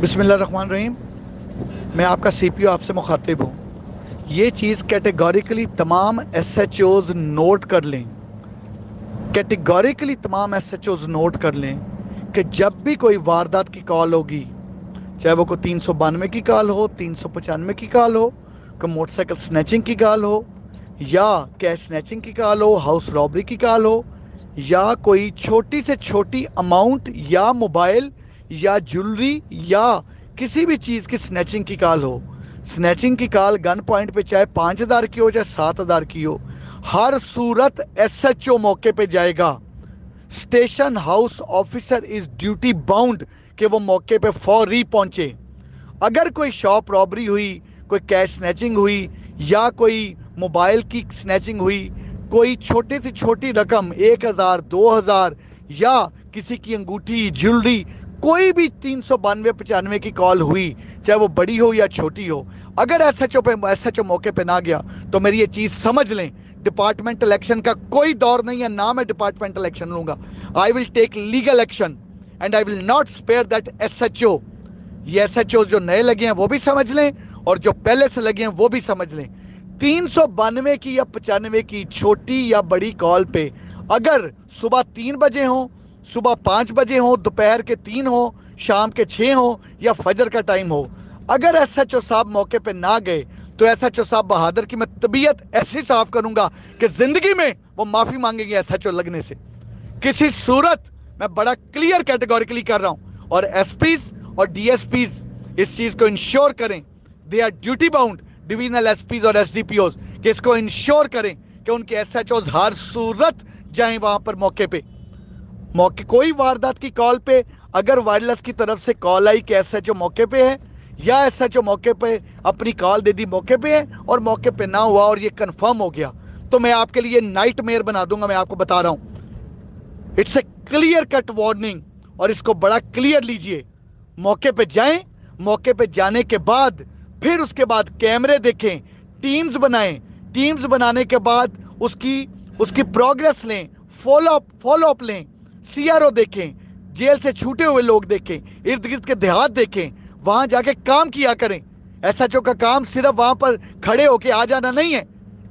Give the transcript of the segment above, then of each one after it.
बिस्मिल्लाहिर्रहमानिर्रहीम। मैं आपका सीपीओ आपसे मुखातिब हूँ। ये चीज़ कैटेगोरिकली तमाम एसएचओज नोट कर लें, कैटेगोरिकली तमाम एसएचओज नोट कर लें कि जब भी कोई वारदात की कॉल होगी, चाहे वो कोई 392 की कॉल हो, 395 की कॉल हो, कोई मोटरसाइकिल स्नैचिंग की कॉल हो, या कैश स्नैचिंग की कॉल हो, हाउस रॉबरी की कॉल हो, या कोई छोटी से छोटी अमाउंट या मोबाइल या ज्वेलरी या किसी भी चीज़ की स्नैचिंग की कॉल हो, स्नैचिंग की कॉल गन पॉइंट पे चाहे 5,000 की हो चाहे 7,000 की हो, हर सूरत एसएचओ मौके पे जाएगा। Station house officer is duty bound कि वो मौके पे फौरी पहुंचे। अगर कोई शॉप रॉबरी हुई, कोई कैश स्नैचिंग हुई या कोई मोबाइल की स्नैचिंग हुई, कोई छोटी से छोटी रकम 1,000 2,000 या किसी की अंगूठी ज्वेलरी, कोई भी 392 95 की कॉल हुई, चाहे वो बड़ी हो या छोटी हो, अगर एसएचओ मौके पे ना गया तो मेरी ये चीज़ समझ लें, डिपार्टमेंटल एक्शन का कोई दौर नहीं है, ना मैं डिपार्टमेंटल एक्शन लूंगा। I will take legal action and I will not spare that SHO. ये एसएचओ जो नए लगे हैं वो भी समझ लें और जो पहले से लगे हैं वो भी समझ लें। 392 की या 95 की छोटी या बड़ी कॉल पे अगर सुबह 3 बजे हो, सुबह 5 बजे हो, दोपहर के 3 हो, शाम के 6 हो या फजर का टाइम हो, अगर एसएचओ साहब मौके पे ना गए तो एसएचओ साहब बहादुर की मैं तबीयत ऐसी साफ करूंगा कि जिंदगी में वो माफी मांगेंगे एसएचओ लगने से किसी सूरत। मैं बड़ा क्लियर कैटेगोरिकली कर रहा हूं और एसपीज और डीएसपीज इस चीज को इंश्योर करें, they are duty bound, divisional SPs और एसडीपीओज, कि इसको इंश्योर करें कि उनके एसएचओज हर सूरत जाएं वहां पर मौके कोई वारदात की कॉल पे अगर वायरलेस की तरफ से कॉल आई कि एसएचओ मौके पे है या एसएचओ मौके पे अपनी कॉल दे दी मौके पे है और मौके पे ना हुआ और ये कंफर्म हो गया, तो मैं आपके लिए नाइटमेयर बना दूंगा। मैं आपको बता रहा हूं, it's a clear cut warning और इसको बड़ा क्लियर लीजिए। मौके पे जाएं, मौके पे जाने के बाद फिर उसके बाद कैमरे देखें, टीम्स बनाएं, टीम्स बनाने के बाद उसकी उसकी प्रोग्रेस लें, फॉलो अप लें, सीआरओ देखें, जेल से छूटे हुए लोग देखें, इर्द गिर्द के देहात देखें, वहां जाके काम किया करें। एसएचओ का काम सिर्फ वहां पर खड़े होके आ जाना नहीं है,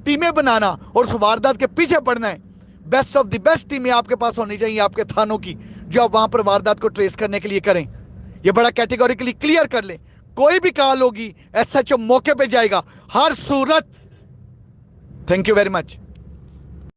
टीमें बनाना और उस वारदात के पीछे पड़ना है। बेस्ट ऑफ द बेस्ट टीमें आपके पास होनी चाहिए आपके थानों की, जो आप वहां पर वारदात को ट्रेस करने के लिए करें। ये बड़ा कैटेगोरिकली क्लियर कर लें, कोई भी कॉल होगी एसएचओ मौके पे जाएगा हर सूरत। Thank you very much.